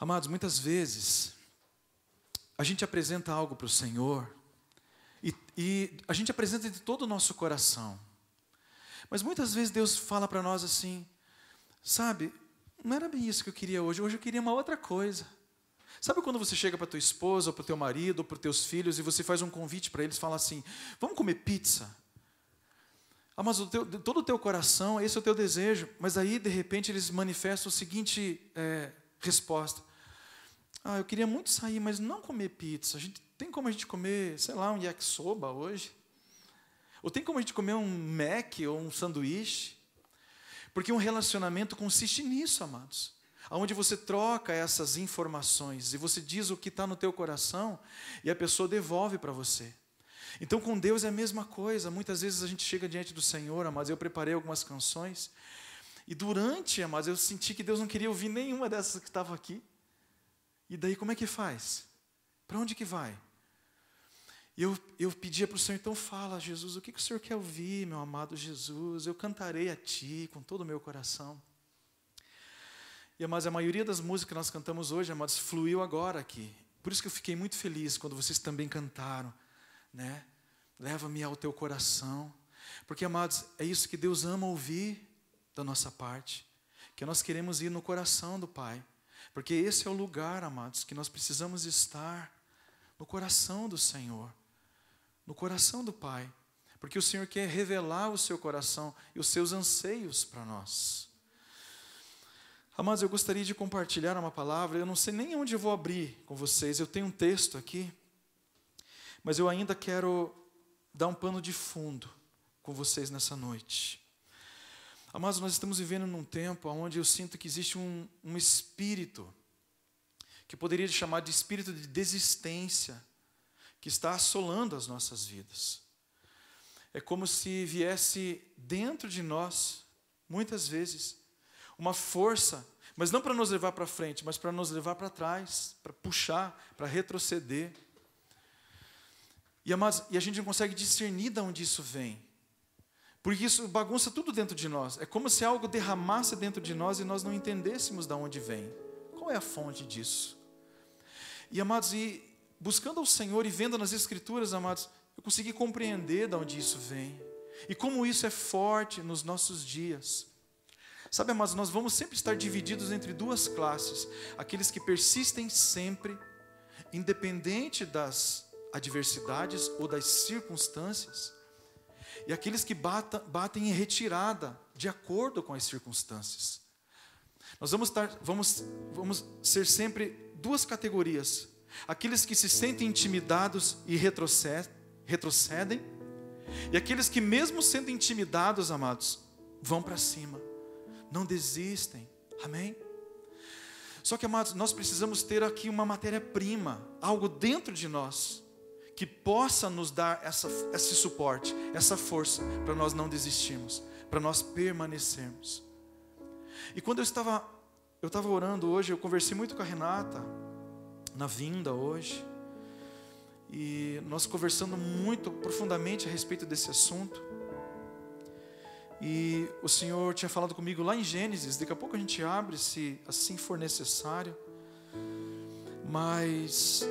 Amados, muitas vezes a gente apresenta algo para o Senhor e a gente apresenta de todo o nosso coração. Mas muitas vezes Deus fala para nós assim, sabe, não era bem isso que eu queria hoje eu queria uma outra coisa. Sabe quando você chega para tua esposa, ou para o teu marido, ou para os teus filhos, e você faz um convite para eles, fala assim, vamos comer pizza? Ah, mas todo o teu coração, esse é o teu desejo, mas aí de repente eles manifestam a seguinte resposta, eu queria muito sair, mas não comer pizza, tem como a gente comer, sei lá, um yakisoba hoje? Ou tem como a gente comer um Mac ou um sanduíche? Porque um relacionamento consiste nisso, amados. Onde você troca essas informações e você diz o que está no teu coração e a pessoa devolve para você. Então com Deus é a mesma coisa. Muitas vezes a gente chega diante do Senhor, amados, eu preparei algumas canções e durante, amados, eu senti que Deus não queria ouvir nenhuma dessas que estavam aqui. E daí como é que faz? Para onde que vai? E eu pedia para o Senhor, então fala, Jesus, o que o Senhor quer ouvir, meu amado Jesus? Eu cantarei a Ti com todo o meu coração. E, amados, a maioria das músicas que nós cantamos hoje, amados, fluiu agora aqui. Por isso que eu fiquei muito feliz quando vocês também cantaram, né? Leva-me ao Teu coração. Porque, amados, é isso que Deus ama ouvir da nossa parte. Que nós queremos ir no coração do Pai. Porque esse é o lugar, amados, que nós precisamos estar. No coração do Senhor. No coração do Pai. Porque o Senhor quer revelar o seu coração e os seus anseios para nós. Amados, eu gostaria de compartilhar uma palavra, eu não sei nem onde eu vou abrir com vocês, eu tenho um texto aqui, mas eu ainda quero dar um pano de fundo com vocês nessa noite. Amados, nós estamos vivendo num tempo onde eu sinto que existe um espírito, que poderia chamar de espírito de desistência, que está assolando as nossas vidas. É como se viesse dentro de nós, muitas vezes, uma força, mas não para nos levar para frente, mas para nos levar para trás, para puxar, para retroceder. E, amados, a gente não consegue discernir de onde isso vem. Porque isso bagunça tudo dentro de nós. É como se algo derramasse dentro de nós e nós não entendêssemos de onde vem. Qual é a fonte disso? E, amados, buscando ao Senhor e vendo nas Escrituras, amados, eu consegui compreender de onde isso vem. E como isso é forte nos nossos dias. Sabe, amados, nós vamos sempre estar divididos entre duas classes. Aqueles que persistem sempre, independente das adversidades ou das circunstâncias. E aqueles que batem em retirada, de acordo com as circunstâncias. Nós vamos ser sempre duas categorias. Aqueles que se sentem intimidados e retrocedem. E aqueles que mesmo sendo intimidados, amados, vão para cima. Não desistem, amém? Só que, amados, nós precisamos ter aqui uma matéria-prima, algo dentro de nós, que possa nos dar esse suporte, essa força, para nós não desistirmos, para nós permanecermos. E quando eu estava orando hoje, eu conversei muito com a Renata, na vinda hoje, e nós conversando muito profundamente a respeito desse assunto. E o Senhor tinha falado comigo lá em Gênesis, daqui a pouco a gente abre, se assim for necessário. Mas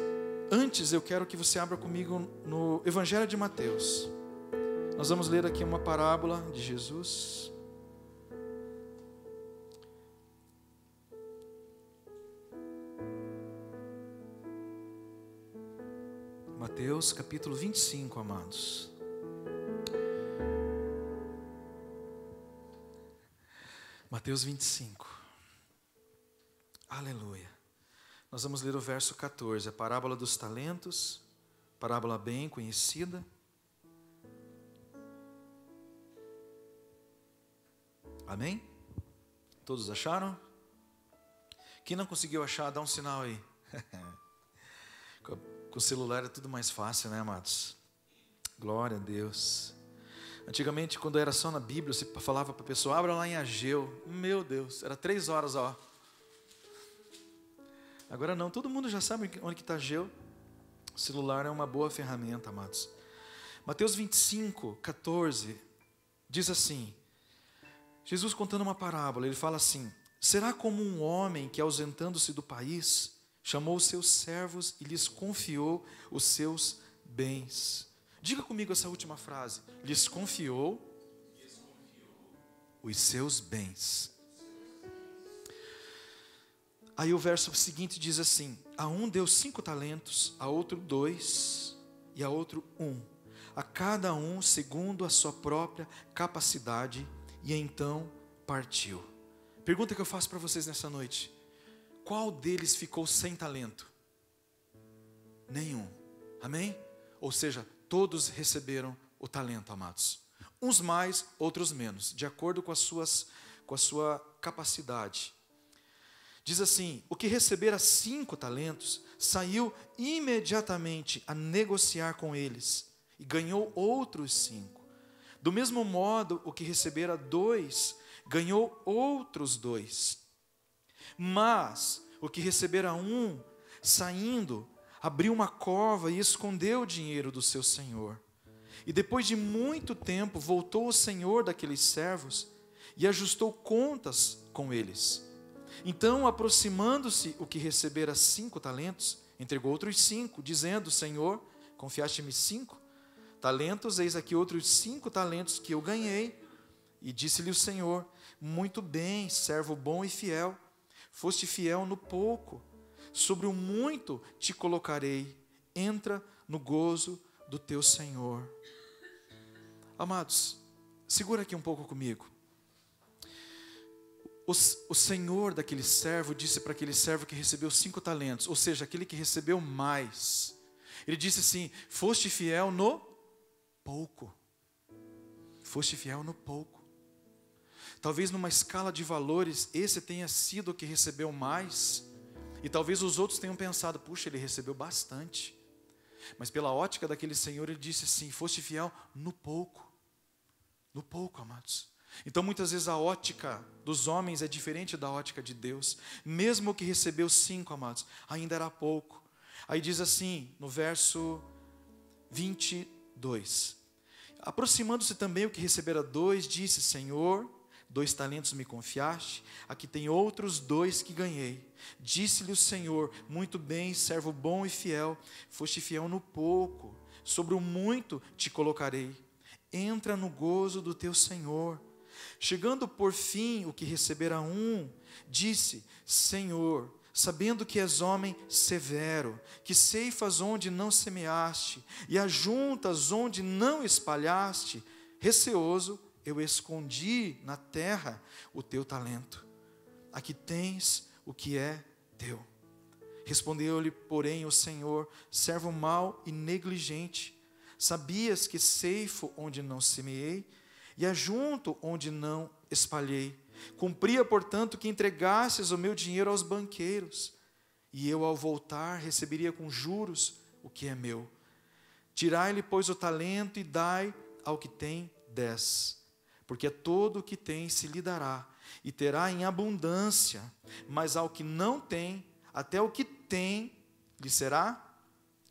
antes eu quero que você abra comigo no Evangelho de Mateus. Nós vamos ler aqui uma parábola de Jesus. Mateus capítulo 25, amados. Mateus 25. Aleluia. Nós vamos ler o verso 14, a parábola dos talentos, parábola bem conhecida. Amém? Todos acharam? Quem não conseguiu achar, dá um sinal aí. Com o celular é tudo mais fácil, né, amados? Glória a Deus. Antigamente, quando era só na Bíblia, você falava para a pessoa, abra lá em Ageu. Meu Deus, era 3 horas, ó. Agora não, todo mundo já sabe onde está Ageu. O celular é uma boa ferramenta, amados. Mateus 25, 14, diz assim, Jesus contando uma parábola, ele fala assim, Será como um homem que, ausentando-se do país, chamou os seus servos e lhes confiou os seus bens. Diga comigo essa última frase. Lhes confiou os seus bens. Aí o verso seguinte diz assim: a um deu 5 talentos, a outro 2 e a outro 1, a cada um segundo a sua própria capacidade, e então partiu. Pergunta que eu faço para vocês nessa noite: qual deles ficou sem talento? Nenhum. Amém? Ou seja, todos receberam o talento, amados. Uns mais, outros menos, de acordo com a sua capacidade. Diz assim: o que recebera 5 talentos, saiu imediatamente a negociar com eles, e ganhou outros 5. Do mesmo modo, o que recebera 2, ganhou outros 2. Mas o que recebera 1, saindo, abriu uma cova e escondeu o dinheiro do seu senhor. E depois de muito tempo, voltou o senhor daqueles servos e ajustou contas com eles. Então, aproximando-se o que recebera 5 talentos, entregou outros 5, dizendo: Senhor, confiaste-me 5 talentos, eis aqui outros 5 talentos que eu ganhei. E disse-lhe o Senhor: muito bem, servo bom e fiel, foste fiel no pouco, sobre o muito te colocarei, entra no gozo do teu Senhor. Amados, segura aqui um pouco comigo. O senhor daquele servo disse para aquele servo que recebeu 5 talentos, ou seja, aquele que recebeu mais. Ele disse assim: foste fiel no pouco. Foste fiel no pouco. Talvez numa escala de valores, esse tenha sido o que recebeu mais. E talvez os outros tenham pensado: puxa, ele recebeu bastante. Mas pela ótica daquele senhor, ele disse assim: foste fiel no pouco. No pouco, amados. Então muitas vezes a ótica dos homens é diferente da ótica de Deus. Mesmo o que recebeu 5, amados, ainda era pouco. Aí diz assim, no verso 22. Aproximando-se também o que recebera 2, disse: Senhor, 2 talentos me confiaste, aqui tem outros 2 que ganhei. Disse-lhe o Senhor: muito bem, servo bom e fiel, foste fiel no pouco, sobre o muito te colocarei. Entra no gozo do teu Senhor. Chegando por fim o que recebera 1, disse: Senhor, sabendo que és homem severo, que ceifas onde não semeaste, e ajuntas onde não espalhaste, receoso, eu escondi na terra o teu talento. Aqui tens o que é teu. Respondeu-lhe, porém, o Senhor: servo mau e negligente, sabias que ceifo onde não semeei, e ajunto onde não espalhei. Cumpria, portanto, que entregasses o meu dinheiro aos banqueiros, e eu, ao voltar, receberia com juros o que é meu. Tirai-lhe, pois, o talento e dai ao que tem 10, porque a todo o que tem se lhe dará, e terá em abundância, mas ao que não tem, até o que tem lhe será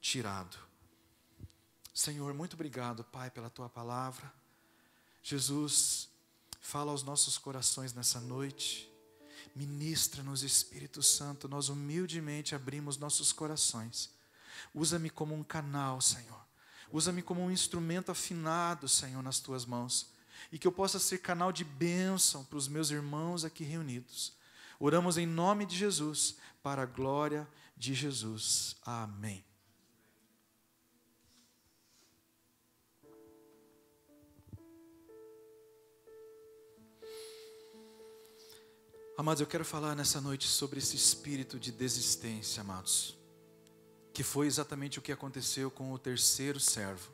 tirado. Senhor, muito obrigado, Pai, pela Tua palavra. Jesus, fala aos nossos corações nessa noite. Ministra-nos, Espírito Santo. Nós humildemente abrimos nossos corações. Usa-me como um canal, Senhor. Usa-me como um instrumento afinado, Senhor, nas Tuas mãos. E que eu possa ser canal de bênção para os meus irmãos aqui reunidos. Oramos em nome de Jesus, para a glória de Jesus. Amém. Amados, eu quero falar nessa noite sobre esse espírito de desistência, amados, que foi exatamente o que aconteceu com o terceiro servo.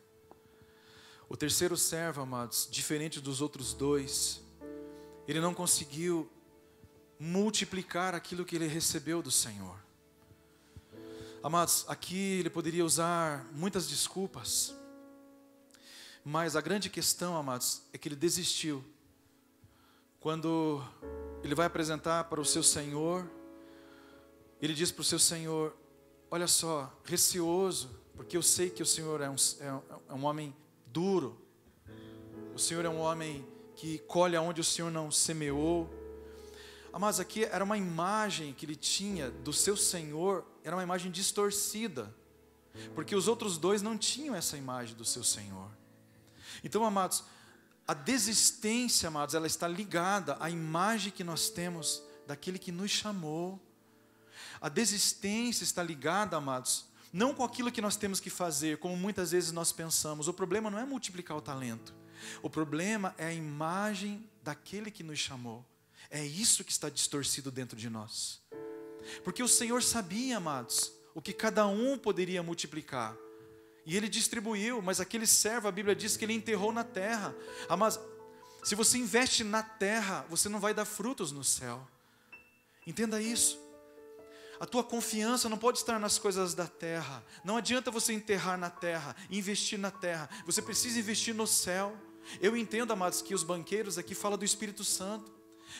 O terceiro servo, amados, diferente dos outros 2, ele não conseguiu multiplicar aquilo que ele recebeu do Senhor. Amados, aqui ele poderia usar muitas desculpas, mas a grande questão, amados, é que ele desistiu. Quando ele vai apresentar para o seu Senhor, ele diz para o seu Senhor: olha só, receoso, porque eu sei que o Senhor é um homem duro, o Senhor é um homem que colhe aonde o Senhor não semeou. Mas aqui era uma imagem que ele tinha do seu Senhor, era uma imagem distorcida, porque os outros dois não tinham essa imagem do seu Senhor. Então, amados, a desistência, amados, ela está ligada à imagem que nós temos daquele que nos chamou. A desistência está ligada, amados, não com aquilo que nós temos que fazer, como muitas vezes nós pensamos. O problema não é multiplicar o talento. O problema é a imagem daquele que nos chamou. É isso que está distorcido dentro de nós. Porque o Senhor sabia, amados, o que cada um poderia multiplicar. E Ele distribuiu, mas aquele servo, a Bíblia diz que Ele enterrou na terra. Mas se você investe na terra, você não vai dar frutos no céu. Entenda isso. A tua confiança não pode estar nas coisas da terra. Não adianta você enterrar na terra, investir na terra. Você precisa investir no céu. Eu entendo, amados, que os banqueiros aqui falam do Espírito Santo.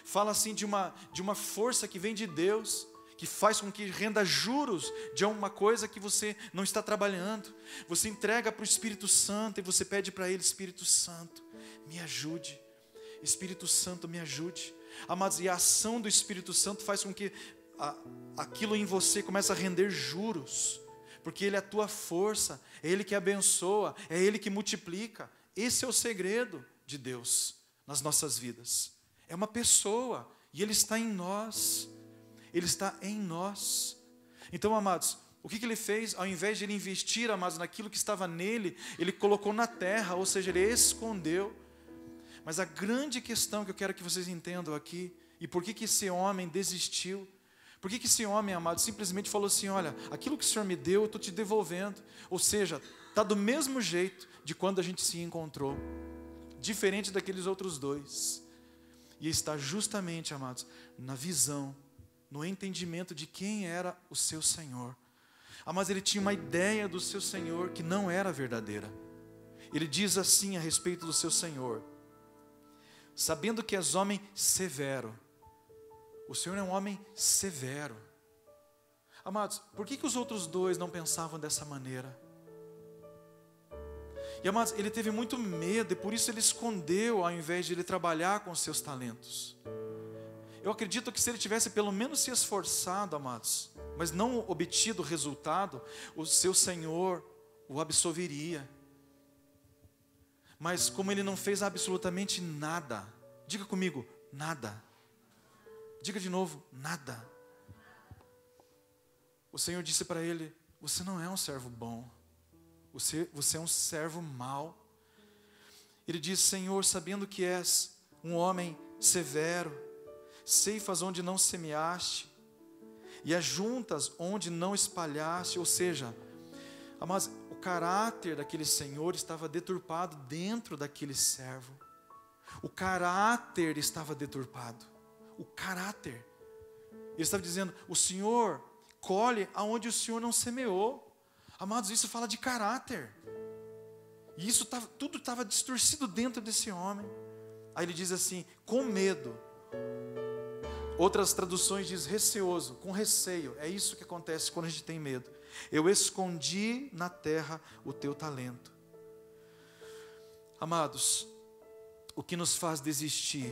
Fala assim de uma força que vem de Deus, que faz com que renda juros de uma coisa que você não está trabalhando. Você entrega para o Espírito Santo e você pede para Ele: Espírito Santo, me ajude. Espírito Santo, me ajude. Amados, e a ação do Espírito Santo faz com que aquilo em você comece a render juros, porque Ele é a tua força, é Ele que abençoa, é Ele que multiplica. Esse é o segredo de Deus nas nossas vidas. É uma pessoa, e Ele está em nós. Ele está em nós. Então, amados, o que Ele fez? Ao invés de Ele investir, amados, naquilo que estava nele, Ele colocou na terra, ou seja, Ele escondeu. Mas a grande questão que eu quero que vocês entendam aqui, e por que esse homem desistiu? Por que esse homem, amado, simplesmente falou assim: olha, aquilo que o Senhor me deu, eu estou te devolvendo. Ou seja, está do mesmo jeito de quando a gente se encontrou, diferente daqueles outros dois. E está justamente, amados, na visão, no entendimento de quem era o seu Senhor. Mas ele tinha uma ideia do seu Senhor que não era verdadeira. Ele diz assim a respeito do seu Senhor: sabendo que és homem severo. O Senhor é um homem severo. Amados, por que os outros dois não pensavam dessa maneira? E, amados, ele teve muito medo, e por isso ele escondeu, ao invés de ele trabalhar com os seus talentos. Eu acredito que se ele tivesse pelo menos se esforçado, amados, mas não obtido o resultado, o seu Senhor o absolveria. Mas como ele não fez absolutamente nada, diga comigo, nada. Diga de novo, nada. O Senhor disse para ele: você não é um servo bom. Você é um servo mau. Ele diz: Senhor, sabendo que és um homem severo, ceifas onde não semeaste, e ajuntas onde não espalhaste. Ou seja, mas o caráter daquele Senhor estava deturpado dentro daquele servo. O caráter estava deturpado. O caráter. Ele estava dizendo: o Senhor colhe aonde o Senhor não semeou. Amados, isso fala de caráter. E isso tudo estava distorcido dentro desse homem. Aí ele diz assim: com medo. Outras traduções diz receoso, com receio. É isso que acontece quando a gente tem medo. Eu escondi na terra o teu talento. Amados, o que nos faz desistir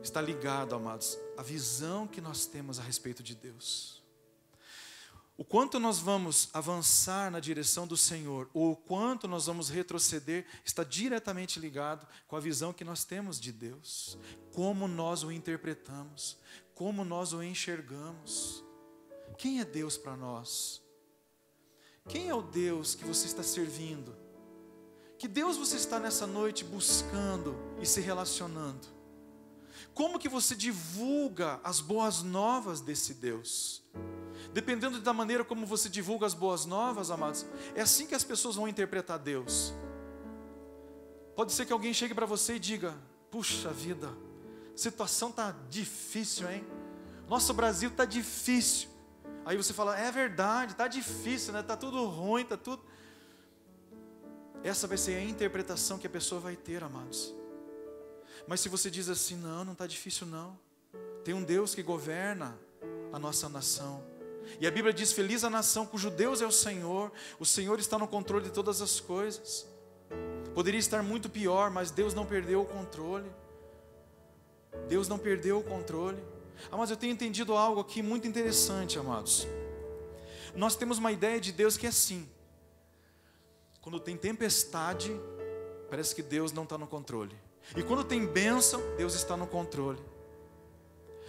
está ligado, amados, à visão que nós temos a respeito de Deus. O quanto nós vamos avançar na direção do Senhor, ou o quanto nós vamos retroceder, está diretamente ligado com a visão que nós temos de Deus. Como nós o interpretamos, como nós o enxergamos. Quem é Deus para nós? Quem é o Deus que você está servindo? Que Deus você está nessa noite buscando e se relacionando? Como que você divulga as boas novas desse Deus? Dependendo da maneira como você divulga as boas novas, amados, é assim que as pessoas vão interpretar Deus. Pode ser que alguém chegue para você e diga: puxa vida, a situação está difícil, hein? Nosso Brasil está difícil. Aí você fala: é verdade, está difícil, né? Está tudo ruim, está tudo... Essa vai ser a interpretação que a pessoa vai ter, amados. Mas se você diz assim: não está difícil não. Tem um Deus que governa a nossa nação. E a Bíblia diz: feliz a nação cujo Deus é o Senhor está no controle de todas as coisas. Poderia estar muito pior, mas Deus não perdeu o controle. Deus não perdeu o controle. Mas eu tenho entendido algo aqui muito interessante, amados. Nós temos uma ideia de Deus que é assim: quando tem tempestade, parece que Deus não está no controle. E quando tem bênção, Deus está no controle.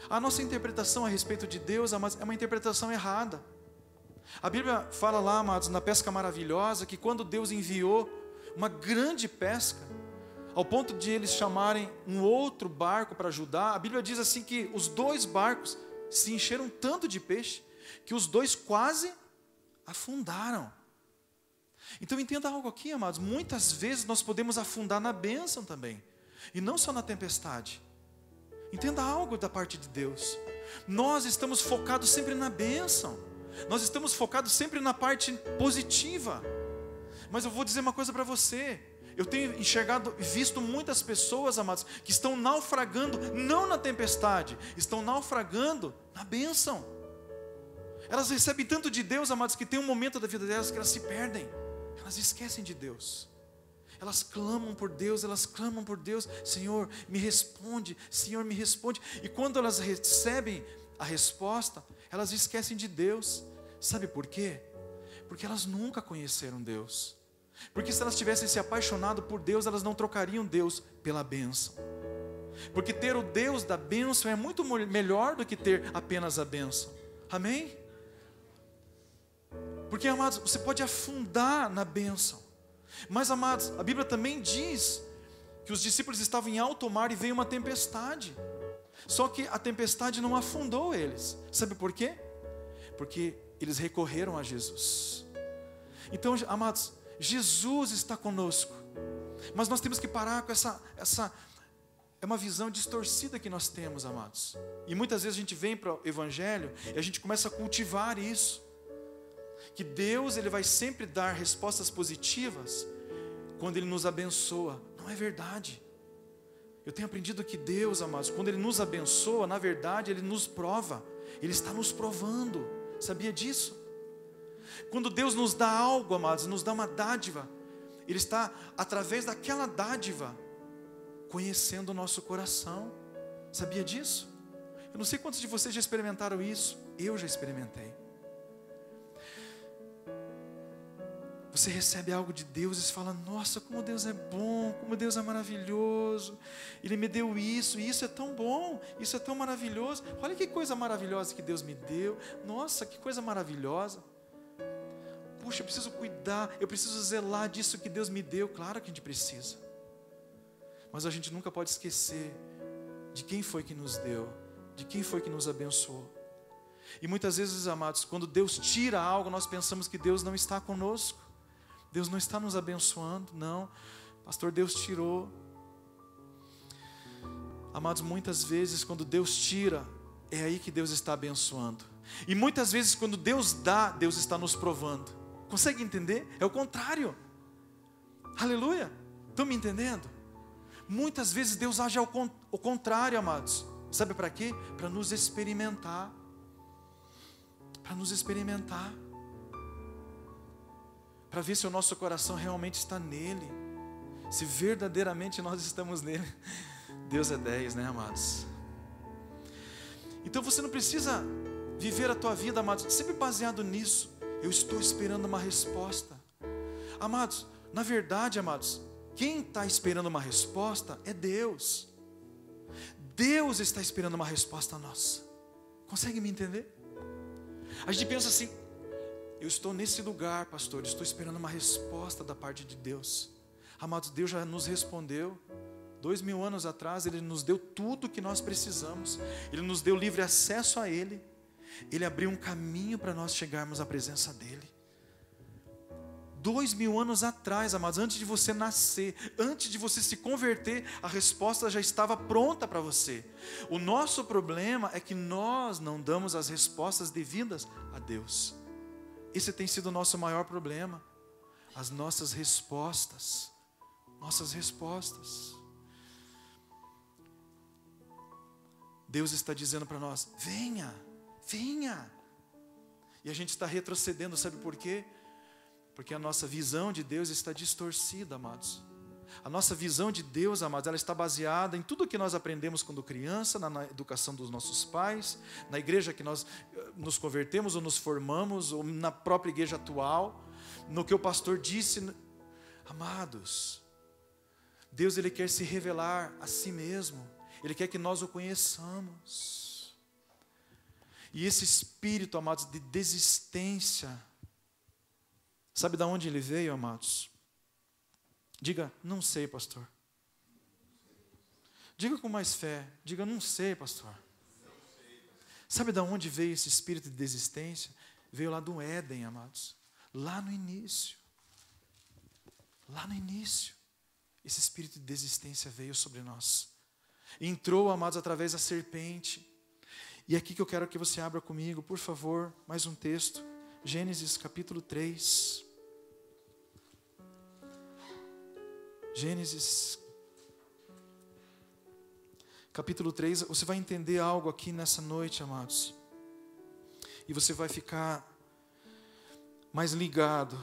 A nossa interpretação a respeito de Deus, amados, é uma interpretação errada. A Bíblia fala lá, amados, na pesca maravilhosa, que quando Deus enviou uma grande pesca, ao ponto de eles chamarem um outro barco para ajudar, a Bíblia diz assim que os 2 barcos se encheram tanto de peixe, que os 2 quase afundaram. Então entenda algo aqui, amados, muitas vezes nós podemos afundar na bênção também, e não só na tempestade. Entenda algo da parte de Deus. Nós estamos focados sempre na bênção, nós estamos focados sempre na parte positiva. Mas eu vou dizer uma coisa para você: eu tenho enxergado e visto muitas pessoas, amados, que estão naufragando, não na tempestade, estão naufragando na bênção. Elas recebem tanto de Deus, amados, que tem um momento da vida delas que elas se perdem, elas esquecem de Deus. Elas clamam por Deus, Senhor, me responde, Senhor, me responde. E quando elas recebem a resposta, elas esquecem de Deus. Sabe por quê? Porque elas nunca conheceram Deus. Porque se elas tivessem se apaixonado por Deus, elas não trocariam Deus pela bênção. Porque ter o Deus da bênção é muito melhor do que ter apenas a bênção. Amém? Porque, amados, você pode afundar na bênção. Mas, amados, a Bíblia também diz que os discípulos estavam em alto mar e veio uma tempestade. Só que a tempestade não afundou eles. Sabe por quê? Porque eles recorreram a Jesus. Então, amados, Jesus está conosco. Mas nós temos que parar com essa é uma visão distorcida que nós temos, amados. E muitas vezes a gente vem para o Evangelho e a gente começa a cultivar isso. Que Deus, Ele vai sempre dar respostas positivas quando Ele nos abençoa. Não é verdade. Eu tenho aprendido que Deus, amados, quando Ele nos abençoa, na verdade Ele nos prova. Ele está nos provando. Sabia disso? Quando Deus nos dá algo, amados, nos dá uma dádiva, Ele está, através daquela dádiva, conhecendo o nosso coração. Sabia disso? Eu não sei quantos de vocês já experimentaram isso. Eu já experimentei. Você recebe algo de Deus e você fala: nossa, como Deus é bom, como Deus é maravilhoso. Ele me deu isso, e isso é tão bom, isso é tão maravilhoso. Olha que coisa maravilhosa que Deus me deu. Nossa, que coisa maravilhosa. Puxa, eu preciso cuidar, eu preciso zelar disso que Deus me deu. Claro que a gente precisa. Mas a gente nunca pode esquecer de quem foi que nos deu, de quem foi que nos abençoou. E muitas vezes, amados, quando Deus tira algo, nós pensamos que Deus não está conosco. Deus não está nos abençoando. Não, pastor, Deus tirou. Amados, muitas vezes quando Deus tira, é aí que Deus está abençoando. E muitas vezes quando Deus dá, Deus está nos provando. Consegue entender? É o contrário. Aleluia. Estão me entendendo? Muitas vezes Deus age ao contrário, amados. Sabe para quê? Para nos experimentar. Para nos experimentar. Para ver se o nosso coração realmente está nele. Se verdadeiramente nós estamos nele. Deus é 10, né, amados? Então você não precisa viver a tua vida, amados, sempre baseado nisso. Eu estou esperando uma resposta. Amados, na verdade, amados, quem está esperando uma resposta é Deus. Deus está esperando uma resposta nossa. Consegue me entender? A gente pensa assim: eu estou nesse lugar, pastor, estou esperando uma resposta da parte de Deus. Amados, Deus já nos respondeu. 2000 anos atrás, Ele nos deu tudo que nós precisamos. Ele nos deu livre acesso a Ele. Ele abriu um caminho para nós chegarmos à presença dEle. 2000 anos atrás, amados, antes de você nascer, antes de você se converter, a resposta já estava pronta para você. O nosso problema é que nós não damos as respostas devidas a Deus. Esse tem sido o nosso maior problema. As nossas respostas. Nossas respostas. Deus está dizendo para nós: venha, venha. E a gente está retrocedendo, sabe por quê? Porque a nossa visão de Deus está distorcida, amados. A nossa visão de Deus, amados, ela está baseada em tudo que nós aprendemos quando criança, na educação dos nossos pais, na igreja que nós nos convertemos ou nos formamos, ou na própria igreja atual, no que o pastor disse. Amados, Deus, Ele quer se revelar a si mesmo. Ele quer que nós o conheçamos. E esse espírito, amados, de desistência, sabe de onde ele veio, amados? Diga, não sei, pastor. Diga com mais fé. Diga, não sei, pastor. Sabe de onde veio esse espírito de desistência? Veio lá do Éden, amados. Lá no início. Lá no início. Esse espírito de desistência veio sobre nós. Entrou, amados, através da serpente. E aqui que eu quero que você abra comigo, por favor, mais um texto. Gênesis capítulo 3. Gênesis capítulo 3, você vai entender algo aqui nessa noite, amados. E você vai ficar mais ligado.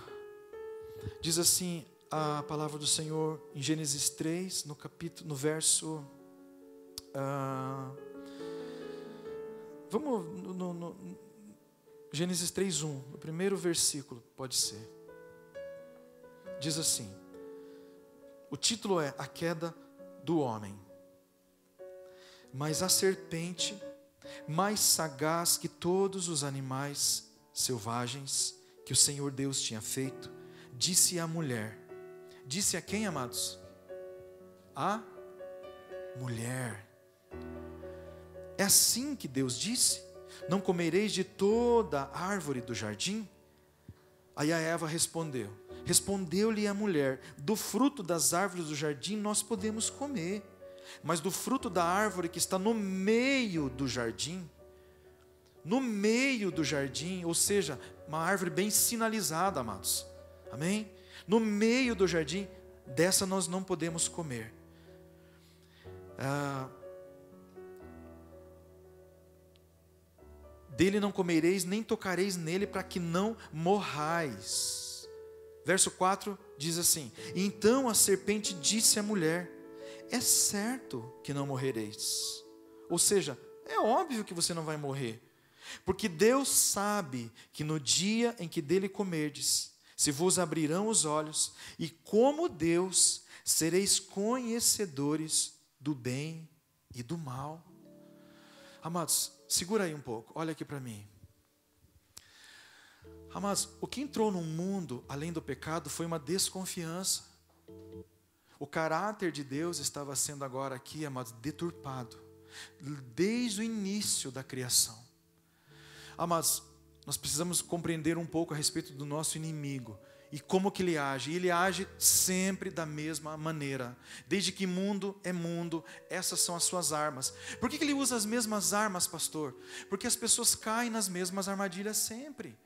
Diz assim a palavra do Senhor em Gênesis 3, no verso... Gênesis 3:1, no primeiro versículo, pode ser. Diz assim, o título é A Queda do Homem. Mas a serpente, mais sagaz que todos os animais selvagens que o Senhor Deus tinha feito, disse à mulher. Disse a quem, amados? A mulher. É assim que Deus disse: não comereis de toda árvore do jardim? Aí a Eva respondeu. Respondeu-lhe a mulher: do fruto das árvores do jardim nós podemos comer, mas do fruto da árvore que está no meio do jardim, ou seja, uma árvore bem sinalizada, amados, amém? No meio do jardim, dessa nós não podemos comer. Dele não comereis, nem tocareis nele, para que não morrais. Verso 4 diz assim: então a serpente disse à mulher: é certo que não morrereis. Ou seja, é óbvio que você não vai morrer, porque Deus sabe que no dia em que dele comerdes, se vos abrirão os olhos, e como Deus, sereis conhecedores do bem e do mal. Amados, segura aí um pouco, olha aqui para mim. Amados, o que entrou no mundo, além do pecado, foi uma desconfiança. O caráter de Deus estava sendo agora aqui, amados, deturpado, desde o início da criação. Amados, nós precisamos compreender um pouco a respeito do nosso inimigo e como que ele age. E ele age sempre da mesma maneira. Desde que mundo é mundo, essas são as suas armas. Por que ele usa as mesmas armas, pastor? Porque as pessoas caem nas mesmas armadilhas sempre.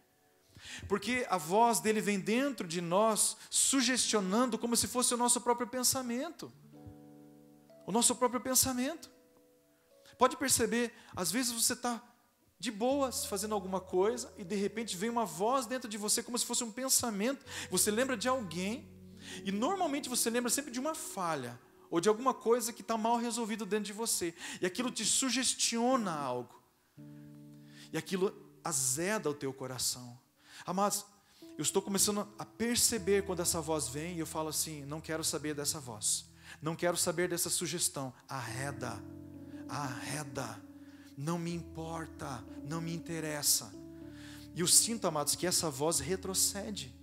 Porque a voz dele vem dentro de nós, sugestionando como se fosse o nosso próprio pensamento. O nosso próprio pensamento. Pode perceber, às vezes você está de boas fazendo alguma coisa e de repente vem uma voz dentro de você como se fosse um pensamento. Você lembra de alguém e normalmente você lembra sempre de uma falha ou de alguma coisa que está mal resolvido dentro de você. E aquilo te sugestiona algo. E aquilo azeda o teu coração. Amados, eu estou começando a perceber quando essa voz vem e eu falo assim: não quero saber dessa voz, não quero saber dessa sugestão. Arreda, não me importa, não me interessa. E eu sinto, amados, que essa voz retrocede.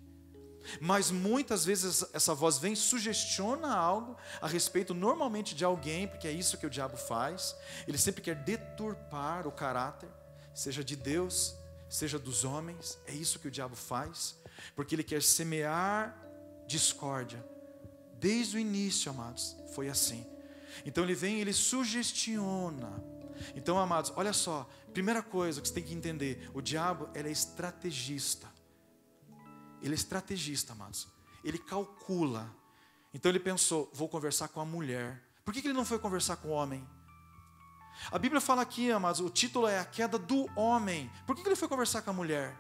Mas muitas vezes essa voz vem, sugestiona algo a respeito normalmente de alguém, porque é isso que o diabo faz. Ele sempre quer deturpar o caráter, seja de Deus, seja dos homens. É isso que o diabo faz, porque ele quer semear discórdia. Desde o início, amados, foi assim. Então ele vem e ele sugestiona. Então, amados, olha só, primeira coisa que você tem que entender: o diabo, ele é estrategista. Ele é estrategista, amados. Ele calcula. Então ele pensou: vou conversar com a mulher. Por que ele não foi conversar com o homem? A Bíblia fala aqui, amados, o título é A Queda do Homem. Por que ele foi conversar com a mulher?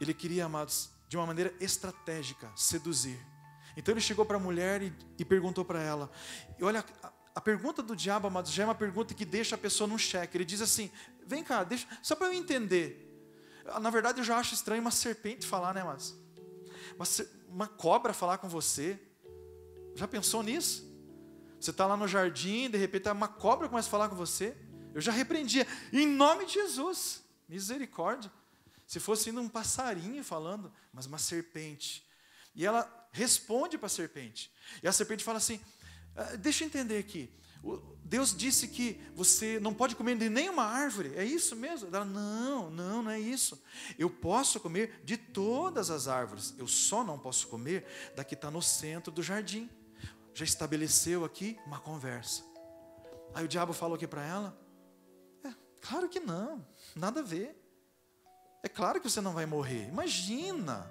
ele queria, amados, de uma maneira estratégica, seduzir. Então ele chegou para a mulher e perguntou para ela. E olha, a pergunta do diabo, amados, já é uma pergunta que deixa a pessoa num xeque. Ele diz assim, vem cá, só para eu entender. Na verdade eu já acho estranho uma serpente falar, né, amados? Uma cobra falar com você. Já pensou nisso? Você está lá no jardim, de repente uma cobra começa a falar com você. Eu já repreendia, em nome de Jesus, misericórdia. Se fosse ainda um passarinho falando, mas uma serpente. E ela responde para a serpente. E a serpente fala assim, deixa eu entender aqui. Deus disse que você não pode comer de nenhuma árvore, é isso mesmo? Ela, não é isso. Eu posso comer de todas as árvores, eu só não posso comer da que está no centro do jardim. Já estabeleceu aqui uma conversa. Aí o diabo falou aqui para ela, claro que não, nada a ver. É claro que você não vai morrer, imagina.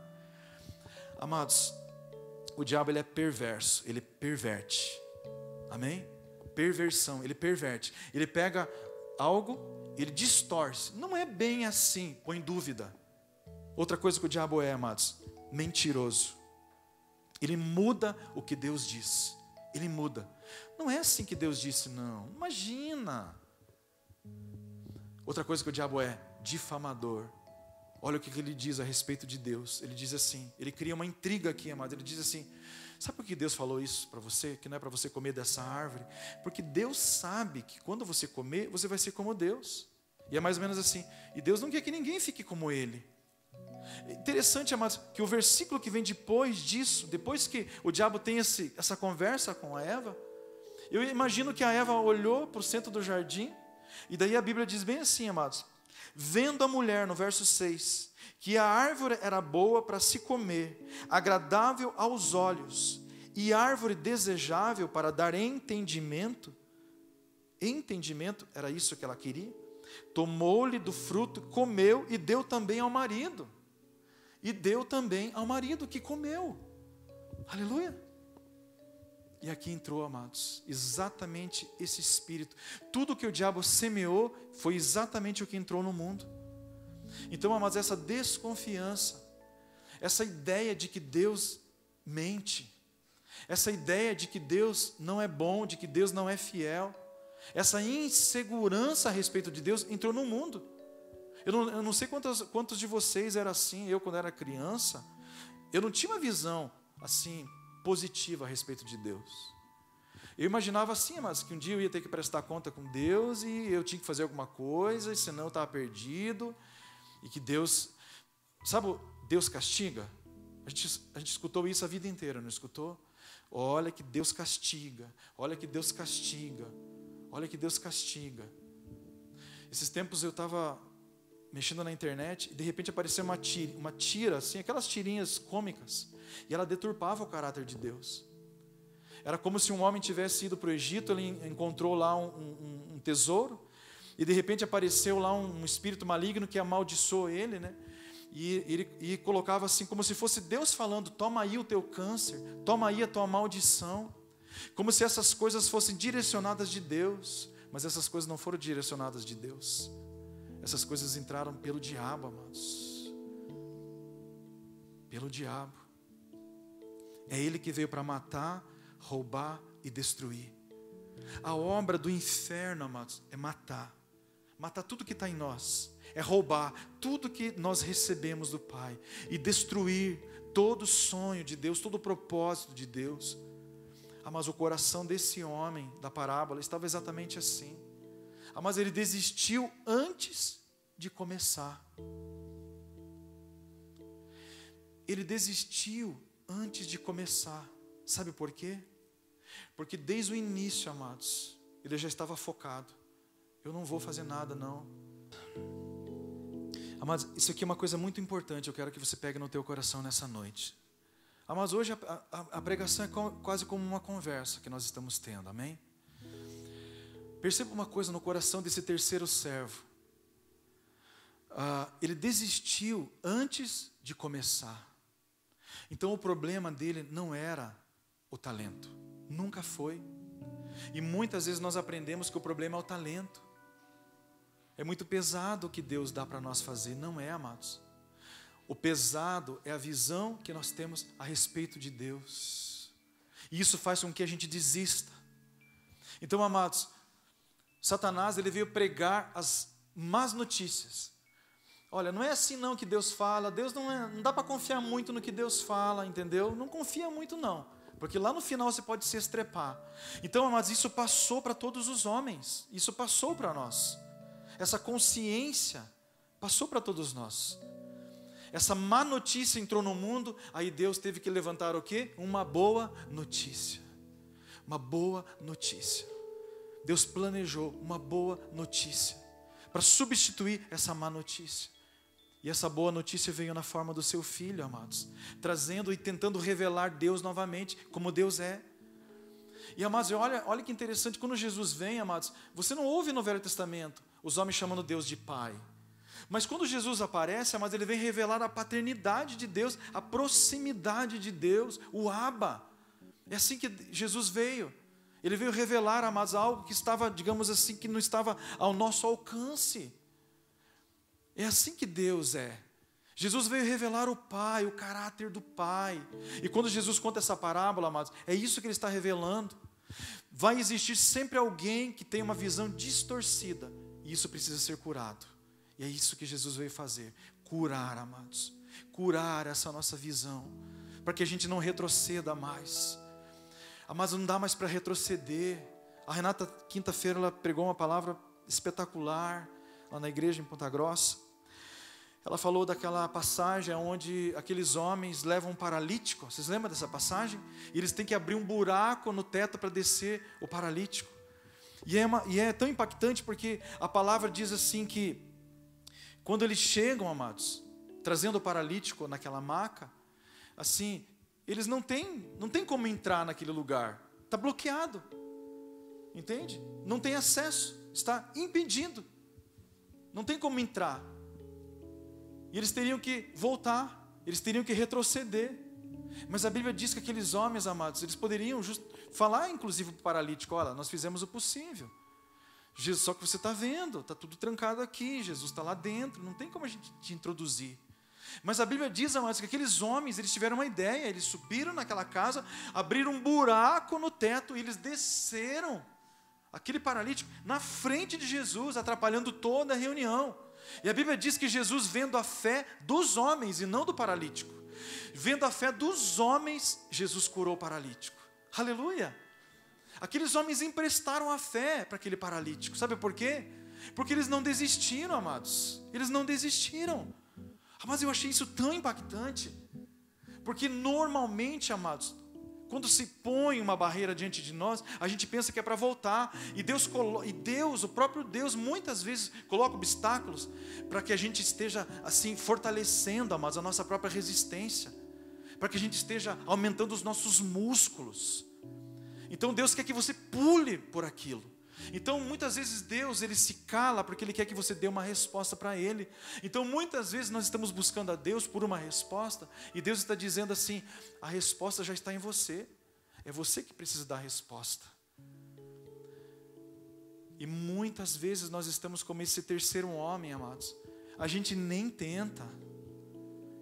Amados, o diabo ele é perverso, ele perverte, amém? Perversão, ele perverte, ele pega algo, ele distorce, não é bem assim, põe dúvida. Outra coisa que o diabo é, amados, mentiroso, ele muda o que Deus diz, ele muda, não é assim que Deus disse, não, imagina. Outra coisa que o diabo é, difamador. Olha o que ele diz a respeito de Deus. Ele diz assim, ele cria uma intriga aqui, amado. Ele diz assim, sabe por que Deus falou isso para você? Que não é para você comer dessa árvore? Porque Deus sabe que quando você comer, você vai ser como Deus. E é mais ou menos assim, e Deus não quer que ninguém fique como Ele. Interessante, amados, que o versículo que vem depois disso, depois que o diabo tem essa conversa com a Eva, eu imagino que a Eva olhou para o centro do jardim, e daí a Bíblia diz bem assim, amados, vendo a mulher, no verso 6, que a árvore era boa para se comer, agradável aos olhos, e árvore desejável para dar entendimento, era isso que ela queria, tomou-lhe do fruto, comeu e deu também ao marido, que comeu, aleluia. E aqui entrou, amados, exatamente esse espírito. Tudo que o diabo semeou foi exatamente o que entrou no mundo. Então, amados, essa desconfiança, essa ideia de que Deus mente, essa ideia de que Deus não é bom, de que Deus não é fiel, essa insegurança a respeito de Deus entrou no mundo. Eu não sei quantos de vocês eram assim. Eu, quando era criança, eu não tinha uma visão assim positiva a respeito de Deus. Eu imaginava assim, mas que um dia eu ia ter que prestar conta com Deus e eu tinha que fazer alguma coisa, e senão eu estava perdido, e que Deus, sabe, Deus castiga? A gente escutou isso a vida inteira, não escutou? Olha que Deus castiga, olha que Deus castiga, olha que Deus castiga. Esses tempos eu estava mexendo na internet e de repente apareceu uma tira, assim, aquelas tirinhas cômicas, e ela deturpava o caráter de Deus. Era como se um homem tivesse ido para o Egito, ele encontrou lá um tesouro, e de repente apareceu lá um espírito maligno que amaldiçoou ele, né? E colocava assim, como se fosse Deus falando, toma aí o teu câncer, toma aí a tua maldição, como se essas coisas fossem direcionadas de Deus, mas essas coisas não foram direcionadas de Deus. Essas coisas entraram pelo diabo, amados. Pelo diabo. É ele que veio para matar, roubar e destruir. A obra do inferno, amados, é matar. Matar tudo que está em nós. É roubar tudo que nós recebemos do Pai. E destruir todo sonho de Deus, todo propósito de Deus. Mas o coração desse homem da parábola estava exatamente assim. Mas ele desistiu antes de começar. Ele desistiu antes de começar. Sabe por quê? Porque desde o início, amados, ele já estava focado. Eu não vou fazer nada, não. Amados, isso aqui é uma coisa muito importante. Eu quero que você pegue no teu coração nessa noite. Mas hoje a pregação é quase como uma conversa que nós estamos tendo, amém? Perceba uma coisa no coração desse terceiro servo. Ele desistiu antes de começar. Então o problema dele não era o talento, nunca foi. E muitas vezes nós aprendemos que o problema é o talento. É muito pesado o que Deus dá para nós fazer, não é, amados? O pesado é a visão que nós temos a respeito de Deus. E isso faz com que a gente desista. Então, amados, Satanás ele veio pregar as más notícias. Olha, não é assim não que Deus fala. Deus não dá para confiar muito no que Deus fala, entendeu? Não confia muito não, porque lá no final você pode se estrepar. Então, amados, isso passou para todos os homens. Isso passou para nós. Essa consciência passou para todos nós. Essa má notícia entrou no mundo, aí Deus teve que levantar o quê? Uma boa notícia. Uma boa notícia. Deus planejou uma boa notícia para substituir essa má notícia. E essa boa notícia veio na forma do seu Filho, amados, trazendo e tentando revelar Deus novamente, como Deus é. E, amados, olha que interessante, quando Jesus vem, amados, você não ouve no Velho Testamento os homens chamando Deus de Pai. Mas quando Jesus aparece, amados, ele vem revelar a paternidade de Deus, a proximidade de Deus, o Abba. É assim que Jesus veio. Ele veio revelar, amados, algo que estava, digamos assim, que não estava ao nosso alcance. É assim que Deus é. Jesus veio revelar o Pai, o caráter do Pai. E quando Jesus conta essa parábola, amados, é isso que ele está revelando. Vai existir sempre alguém que tem uma visão distorcida. E isso precisa ser curado. E é isso que Jesus veio fazer. Curar, amados. Curar essa nossa visão. Para que a gente não retroceda mais. Amados, não dá mais para retroceder. A Renata, quinta-feira, ela pregou uma palavra espetacular lá na igreja em Ponta Grossa. Ela falou daquela passagem onde aqueles homens levam um paralítico. Vocês lembram dessa passagem? E eles têm que abrir um buraco no teto para descer o paralítico. E é tão impactante porque a palavra diz assim que quando eles chegam, amados, trazendo o paralítico naquela maca, assim, eles não têm como entrar naquele lugar. Está bloqueado. Entende? Não tem acesso. Está impedido. Não tem como entrar. E eles teriam que voltar. Eles teriam que retroceder. Mas a Bíblia diz que aqueles homens, amados, eles poderiam falar, inclusive, para o paralítico: olha, nós fizemos o possível. Jesus, só que você está vendo, está tudo trancado aqui, Jesus está lá dentro, não tem como a gente te introduzir. Mas a Bíblia diz, amados, que aqueles homens, eles tiveram uma ideia, eles subiram naquela casa, abriram um buraco no teto e eles desceram aquele paralítico na frente de Jesus, atrapalhando toda a reunião. E a Bíblia diz que Jesus, vendo a fé dos homens e não do paralítico, vendo a fé dos homens, Jesus curou o paralítico. Aleluia! Aqueles homens emprestaram a fé para aquele paralítico. Sabe por quê? Porque eles não desistiram, amados. Eles não desistiram. Mas eu achei isso tão impactante. Porque normalmente, amados, quando se põe uma barreira diante de nós, a gente pensa que é para voltar. E Deus, o próprio Deus, muitas vezes coloca obstáculos para que a gente esteja assim fortalecendo, amados, a nossa própria resistência. Para que a gente esteja aumentando os nossos músculos. Então Deus quer que você pule por aquilo. Então muitas vezes Deus, Ele se cala porque Ele quer que você dê uma resposta para Ele. Então muitas vezes nós estamos buscando a Deus por uma resposta, e Deus está dizendo assim: a resposta já está em você. É você que precisa dar a resposta. E muitas vezes nós estamos como esse terceiro homem, amados. A gente nem tenta.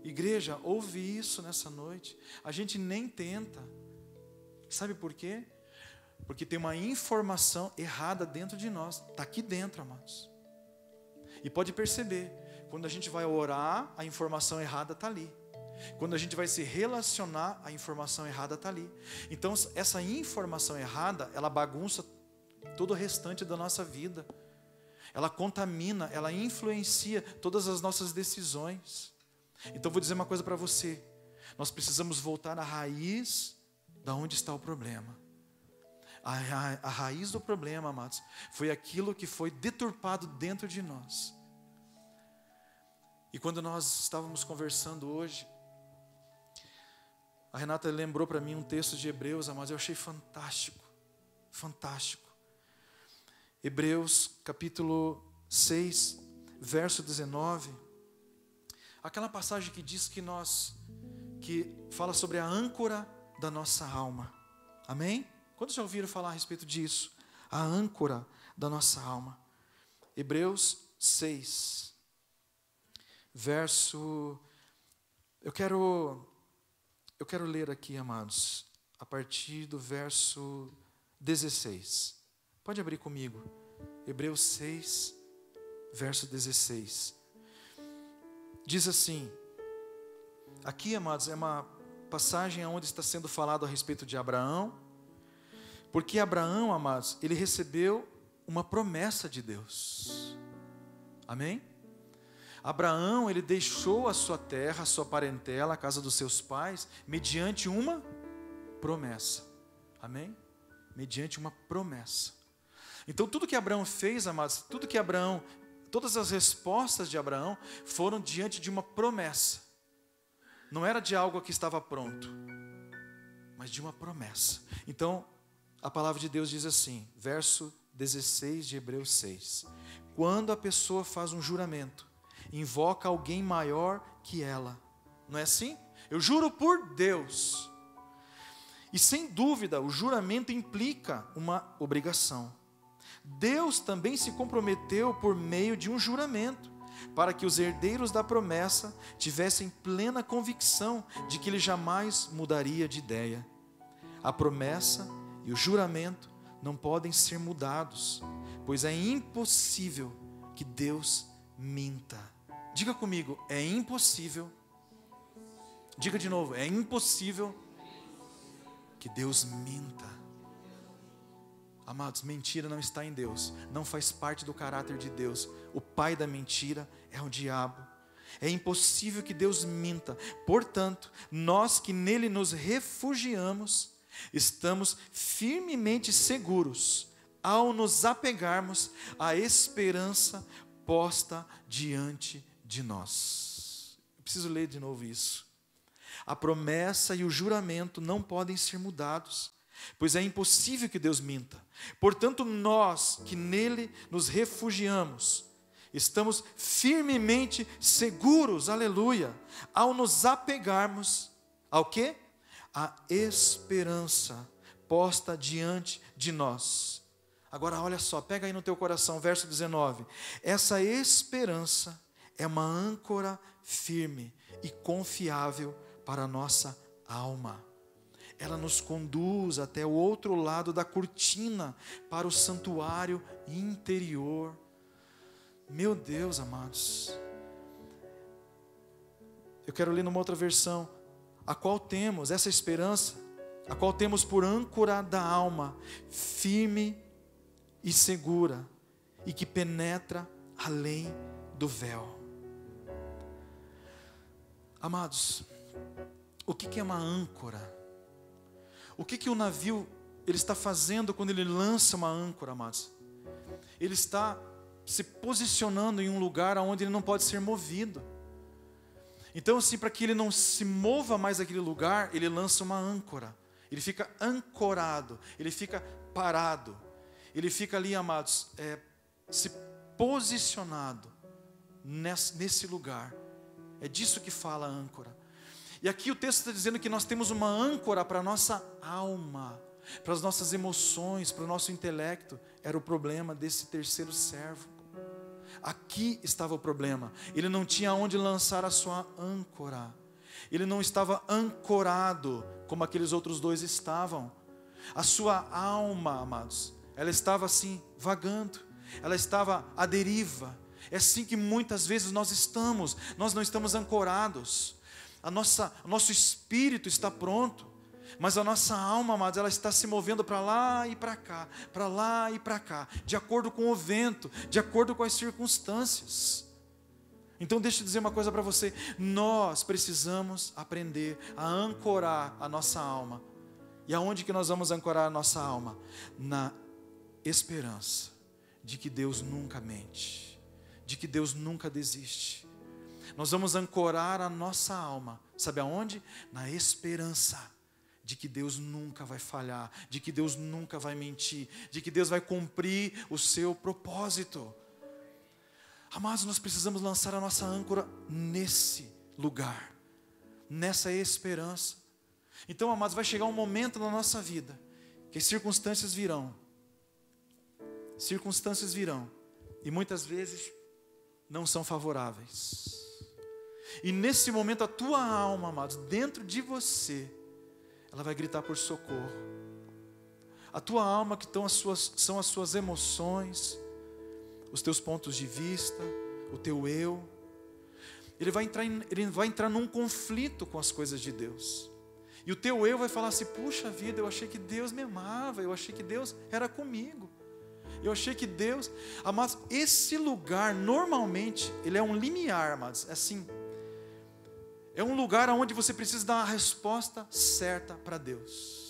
Igreja, ouve isso nessa noite. A gente nem tenta. Sabe por quê? Porque tem uma informação errada dentro de nós. Está aqui dentro, amados. E pode perceber, quando a gente vai orar, a informação errada está ali. Quando a gente vai se relacionar, a informação errada está ali. Então, essa informação errada, ela bagunça todo o restante da nossa vida. Ela contamina, ela influencia todas as nossas decisões. Então, vou dizer uma coisa para você. Nós precisamos voltar à raiz da onde está o problema. A raiz do problema, amados, foi aquilo que foi deturpado dentro de nós. E quando nós estávamos conversando hoje, a Renata lembrou para mim um texto de Hebreus, amados, eu achei fantástico, fantástico. Hebreus capítulo 6, verso 19, aquela passagem que diz que fala sobre a âncora da nossa alma. Amém? Quantos já ouviram falar a respeito disso? A âncora da nossa alma. Hebreus 6, verso Eu quero ler aqui, amados, a partir do verso 16. Pode abrir comigo. Hebreus 6, verso 16. Diz assim, aqui, amados, é uma passagem onde está sendo falado a respeito de Abraão, porque Abraão, amados, ele recebeu uma promessa de Deus. Amém? Abraão, ele deixou a sua terra, a sua parentela, a casa dos seus pais, mediante uma promessa. Amém? Mediante uma promessa. Então, tudo que Abraão fez, amados, todas as respostas de Abraão foram diante de uma promessa. Não era de algo que estava pronto, mas de uma promessa. Então, a palavra de Deus diz assim, verso 16 de Hebreus 6. Quando a pessoa faz um juramento, invoca alguém maior que ela. Não é assim? Eu juro por Deus. E sem dúvida, o juramento implica uma obrigação. Deus também se comprometeu por meio de um juramento, para que os herdeiros da promessa tivessem plena convicção de que ele jamais mudaria de ideia. A promessa e o juramento não podem ser mudados, pois é impossível que Deus minta. Diga comigo, é impossível. Diga de novo, é impossível que Deus minta. Amados, mentira não está em Deus, não faz parte do caráter de Deus. O pai da mentira é o diabo. É impossível que Deus minta. Portanto, nós que nele nos refugiamos, estamos firmemente seguros ao nos apegarmos à esperança posta diante de nós. Eu preciso ler de novo isso. A promessa e o juramento não podem ser mudados, pois é impossível que Deus minta. Portanto, nós que nele nos refugiamos, estamos firmemente seguros, aleluia, ao nos apegarmos ao quê? A esperança posta diante de nós. Agora olha só, pega aí no teu coração, verso 19. Essa esperança é uma âncora firme e confiável para a nossa alma. Ela nos conduz até o outro lado da cortina, para o santuário interior. Meu Deus, amados. Eu quero ler numa outra versão, a qual temos essa esperança, a qual temos por âncora da alma, firme e segura, e que penetra além do véu. Amados, o que é uma âncora? O que o navio ele está fazendo quando ele lança uma âncora, amados? Ele está se posicionando em um lugar onde ele não pode ser movido. Então, assim, para que ele não se mova mais daquele lugar, ele lança uma âncora. Ele fica ancorado, ele fica parado. Ele fica ali, amados, se posicionado nesse lugar. É disso que fala a âncora. E aqui o texto está dizendo que nós temos uma âncora para a nossa alma, para as nossas emoções, para o nosso intelecto. Era o problema desse terceiro servo. Aqui estava o problema. Ele não tinha onde lançar a sua âncora. Ele não estava ancorado como aqueles outros dois estavam. A sua alma, amados, ela estava assim, vagando. Ela estava à deriva. É assim que muitas vezes nós não estamos ancorados. Nosso espírito está pronto, mas a nossa alma, amados, ela está se movendo para lá e para cá, para lá e para cá, de acordo com o vento, de acordo com as circunstâncias. Então deixa eu dizer uma coisa para você, nós precisamos aprender a ancorar a nossa alma. E aonde que nós vamos ancorar a nossa alma? Na esperança de que Deus nunca mente, de que Deus nunca desiste. Nós vamos ancorar a nossa alma, sabe aonde? Na esperança de que Deus nunca vai falhar, de que Deus nunca vai mentir, de que Deus vai cumprir o seu propósito. Amados, nós precisamos lançar a nossa âncora nesse lugar, nessa esperança. Então, amados, vai chegar um momento na nossa vida que as circunstâncias virão, e muitas vezes não são favoráveis. E nesse momento a tua alma, amados, dentro de você, ela vai gritar por socorro. A tua alma, que são as suas emoções, os teus pontos de vista, o teu eu, ele vai entrar num conflito com as coisas de Deus. E o teu eu vai falar assim: puxa vida, eu achei que Deus me amava, eu achei que Deus era comigo, eu achei que Deus... Amados, esse lugar normalmente, ele é um limiar, amados, é assim, é um lugar onde você precisa dar a resposta certa para Deus.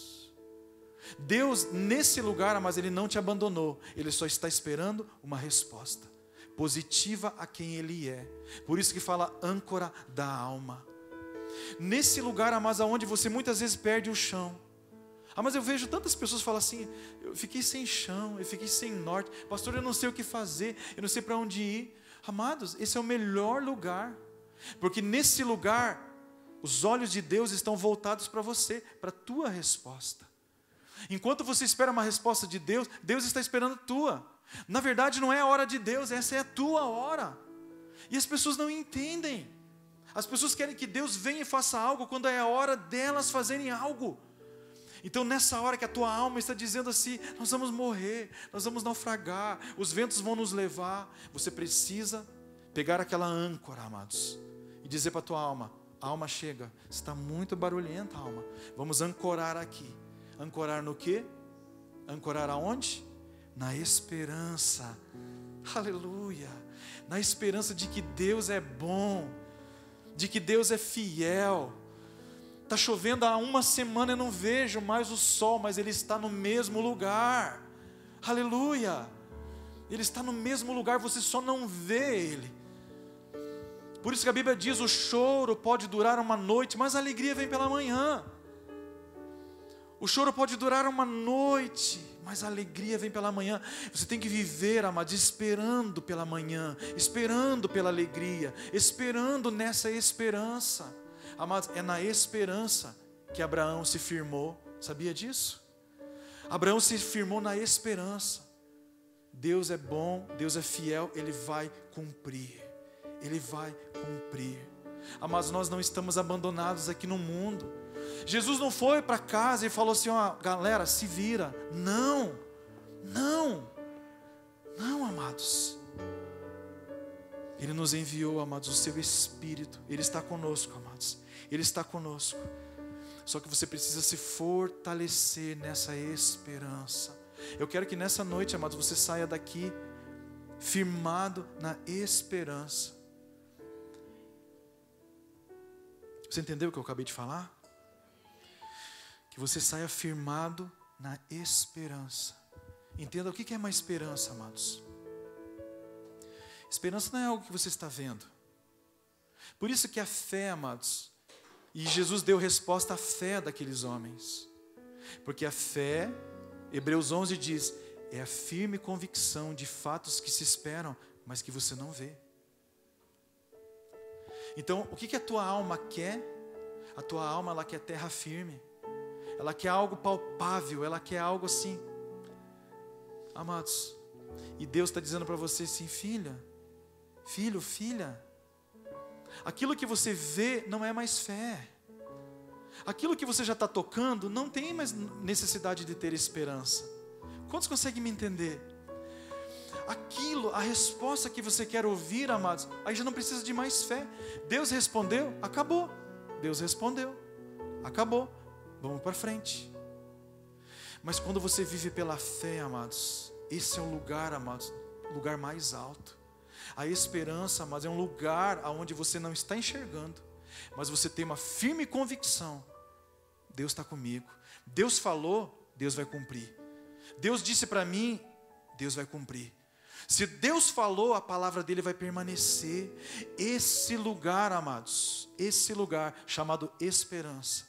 Deus, nesse lugar, mas Ele não te abandonou, Ele só está esperando uma resposta positiva a quem Ele é. Por isso que fala âncora da alma. Nesse lugar, mas aonde você muitas vezes perde o chão. Mas eu vejo tantas pessoas falam assim: eu fiquei sem chão, eu fiquei sem norte, pastor, eu não sei o que fazer, eu não sei para onde ir. Amados, esse é o melhor lugar, porque nesse lugar os olhos de Deus estão voltados para você, para a tua resposta. Enquanto você espera uma resposta de Deus, Deus está esperando a tua. Na verdade não é a hora de Deus, essa é a tua hora. E as pessoas não entendem. As pessoas querem que Deus venha e faça algo quando é a hora delas fazerem algo. Então nessa hora que a tua alma está dizendo assim: nós vamos morrer, nós vamos naufragar, os ventos vão nos levar, você precisa pegar aquela âncora, amados, e dizer para a tua alma: alma, chega, você está muito barulhenta, alma, vamos ancorar aqui. Ancorar no quê? Ancorar aonde? Na esperança. Aleluia. Na esperança de que Deus é bom, de que Deus é fiel. Está chovendo há uma semana, eu não vejo mais o sol, mas Ele está no mesmo lugar. Aleluia. Ele está no mesmo lugar, você só não vê Ele. Por isso que a Bíblia diz: o choro pode durar uma noite, mas a alegria vem pela manhã. O choro pode durar uma noite, mas a alegria vem pela manhã. Você tem que viver, amado, esperando pela manhã, esperando pela alegria, esperando nessa esperança. Amados, é na esperança que Abraão se firmou. Sabia disso? Abraão se firmou na esperança. Deus é bom, Deus é fiel, Ele vai cumprir. Ele vai cumprir. Amados, nós não estamos abandonados aqui no mundo. Jesus não foi para casa e falou assim: ó, galera, se vira. Não, amados. Ele nos enviou, amados, o seu Espírito. Ele está conosco, amados. Ele está conosco. Só que você precisa se fortalecer nessa esperança. Eu quero que nessa noite, amados, você saia daqui firmado na esperança. Você entendeu o que eu acabei de falar? Que você saia firmado na esperança. Entenda o que é uma esperança, amados. Esperança não é algo que você está vendo. Por isso que a fé, amados, e Jesus deu resposta à fé daqueles homens. Porque a fé, Hebreus 11 diz, é a firme convicção de fatos que se esperam, mas que você não vê. Então, o que a tua alma quer? A tua alma, ela quer terra firme. Ela quer algo palpável, ela quer algo assim. Amados, e Deus está dizendo para você assim: filha, filho, filha, aquilo que você vê não é mais fé. Aquilo que você já está tocando não tem mais necessidade de ter esperança. Quantos conseguem me entender? Aquilo, a resposta que você quer ouvir, amados, aí já não precisa de mais fé. Deus respondeu, acabou. Deus respondeu, acabou. Vamos para frente. Mas quando você vive pela fé, amados, esse é o lugar, amados, lugar mais alto. A esperança, amados, é um lugar onde você não está enxergando, mas você tem uma firme convicção: Deus está comigo. Deus falou, Deus vai cumprir. Deus disse para mim, Deus vai cumprir. Se Deus falou, a palavra dele vai permanecer. Esse lugar, amados, esse lugar chamado esperança,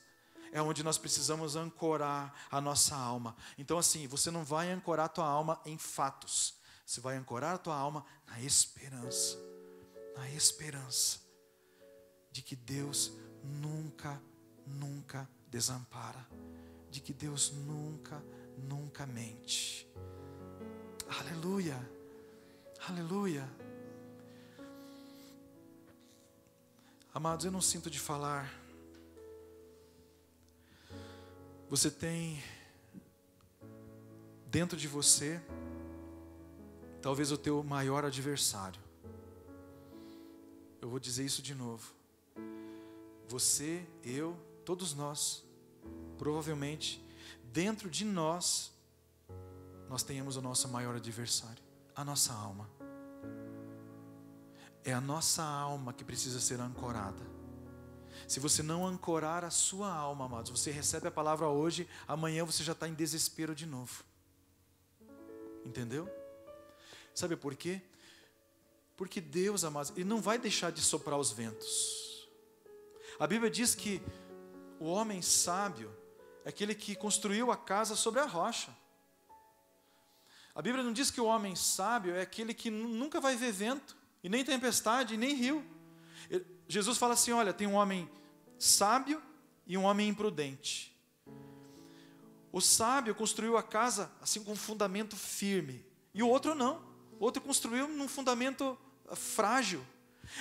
é onde nós precisamos ancorar a nossa alma. Então assim, você não vai ancorar a tua alma em fatos. Você vai ancorar a tua alma na esperança. Na esperança de que Deus nunca, nunca desampara. De que Deus nunca, nunca mente. Aleluia. Aleluia. Amados, eu não sinto de falar. Você tem dentro de você talvez o teu maior adversário. Eu vou dizer isso de novo. Você, eu, todos nós, provavelmente, dentro de nós tenhamos o nosso maior adversário, a nossa alma. É a nossa alma que precisa ser ancorada. Se você não ancorar a sua alma, amados, você recebe a palavra hoje, amanhã você já está em desespero de novo. Entendeu? Sabe por quê? Porque Deus, amados, Ele não vai deixar de soprar os ventos. A Bíblia diz que o homem sábio é aquele que construiu a casa sobre a rocha. A Bíblia não diz que o homem sábio é aquele que nunca vai ver vento, e nem tempestade, e nem rio. Jesus fala assim, olha, tem um homem sábio e um homem imprudente. O sábio construiu a casa assim com um fundamento firme, e o outro não. O outro construiu num fundamento frágil.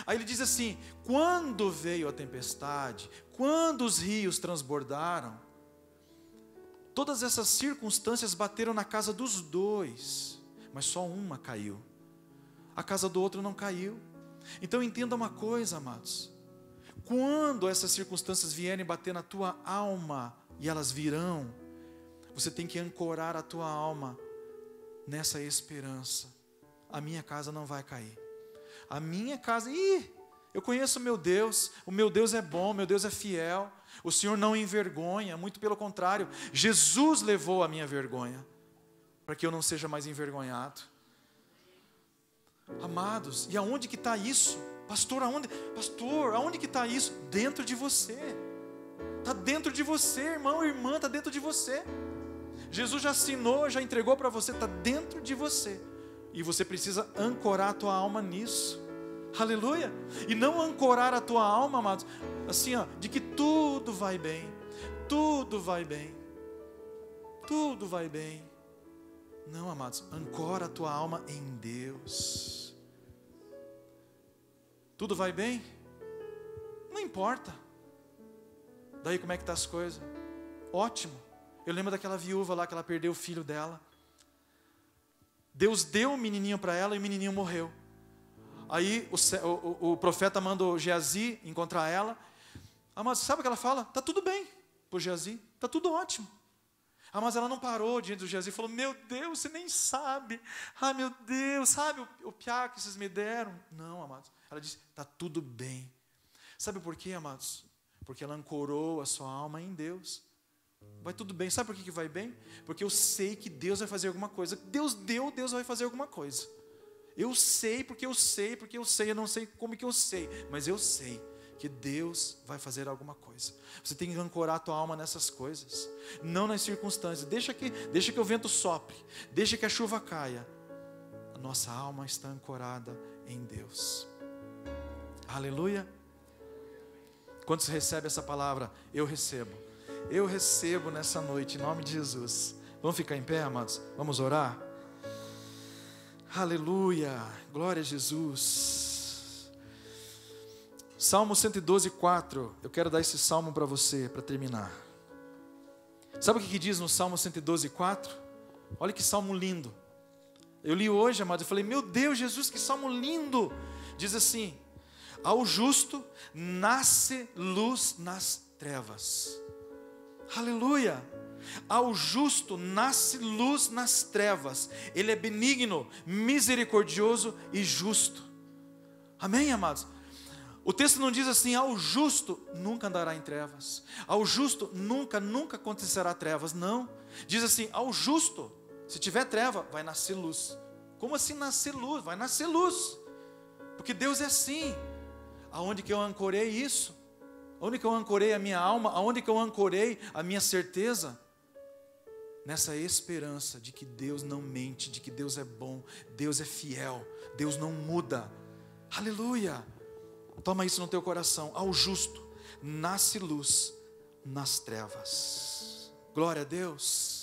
Aí ele diz assim, quando veio a tempestade, quando os rios transbordaram, todas essas circunstâncias bateram na casa dos dois, mas só uma caiu. A casa do outro não caiu. Então entenda uma coisa, amados. Quando essas circunstâncias vierem bater na tua alma, e elas virão, você tem que ancorar a tua alma nessa esperança. A minha casa não vai cair. A minha casa, eu conheço o meu Deus é bom, o meu Deus é fiel. O Senhor não envergonha, muito pelo contrário. Jesus levou a minha vergonha, para que eu não seja mais envergonhado. Amados, e aonde que está isso? Pastor, aonde que está isso? Dentro de você. Está dentro de você, irmão, irmã, está dentro de você. Jesus já assinou, já entregou para você, está dentro de você. E você precisa ancorar a tua alma nisso. Aleluia. E não ancorar a tua alma, amados, assim, de que tudo vai bem. Tudo vai bem. Tudo vai bem. Não, amados, ancora a tua alma em Deus. Tudo vai bem? Não importa. Daí como é que tá as coisas? Ótimo. Eu lembro daquela viúva lá que ela perdeu o filho dela. Deus deu um menininho para ela e o menininho morreu. Aí o profeta mandou Geazi encontrar ela. Mas sabe o que ela fala? Tá tudo bem por Geazi, tá tudo ótimo. Mas ela não parou diante do Geazi e falou, meu Deus, você nem sabe. Meu Deus, sabe o piá que vocês me deram? Não, amados. Ela disse, está tudo bem. Sabe por quê, amados? Porque ela ancorou a sua alma em Deus. Vai tudo bem. Sabe por que vai bem? Porque eu sei que Deus vai fazer alguma coisa. Deus deu, Deus vai fazer alguma coisa. Eu sei, porque eu sei, porque eu sei. Eu não sei como que eu sei, mas eu sei que Deus vai fazer alguma coisa. Você tem que ancorar a tua alma nessas coisas, não nas circunstâncias. Deixa que o vento sopre, deixa que a chuva caia. A nossa alma está ancorada em Deus. Aleluia. Quando você recebe essa palavra? Eu recebo nessa noite, em nome de Jesus. Vamos ficar em pé, amados? Vamos orar? Aleluia, glória a Jesus. Salmo 112:4. Eu quero dar esse salmo para você, para terminar. Sabe o que diz no Salmo 112:4? Olha que salmo lindo. Eu li hoje, amado, eu falei, meu Deus, Jesus, que salmo lindo. Diz assim, ao justo nasce luz nas trevas. Aleluia. Ao justo nasce luz nas trevas. Ele é benigno, misericordioso e justo. Amém, amados? O texto não diz assim, ao justo nunca andará em trevas. Ao justo nunca acontecerá trevas. Não. Diz assim, ao justo, se tiver treva, vai nascer luz. Como assim nascer luz? Vai nascer luz. Porque Deus é assim. Aonde que eu ancorei isso? Aonde que eu ancorei a minha alma? Aonde que eu ancorei a minha certeza? Nessa esperança de que Deus não mente, de que Deus é bom, Deus é fiel, Deus não muda. Aleluia! Toma isso no teu coração. Ao justo nasce luz nas trevas. Glória a Deus.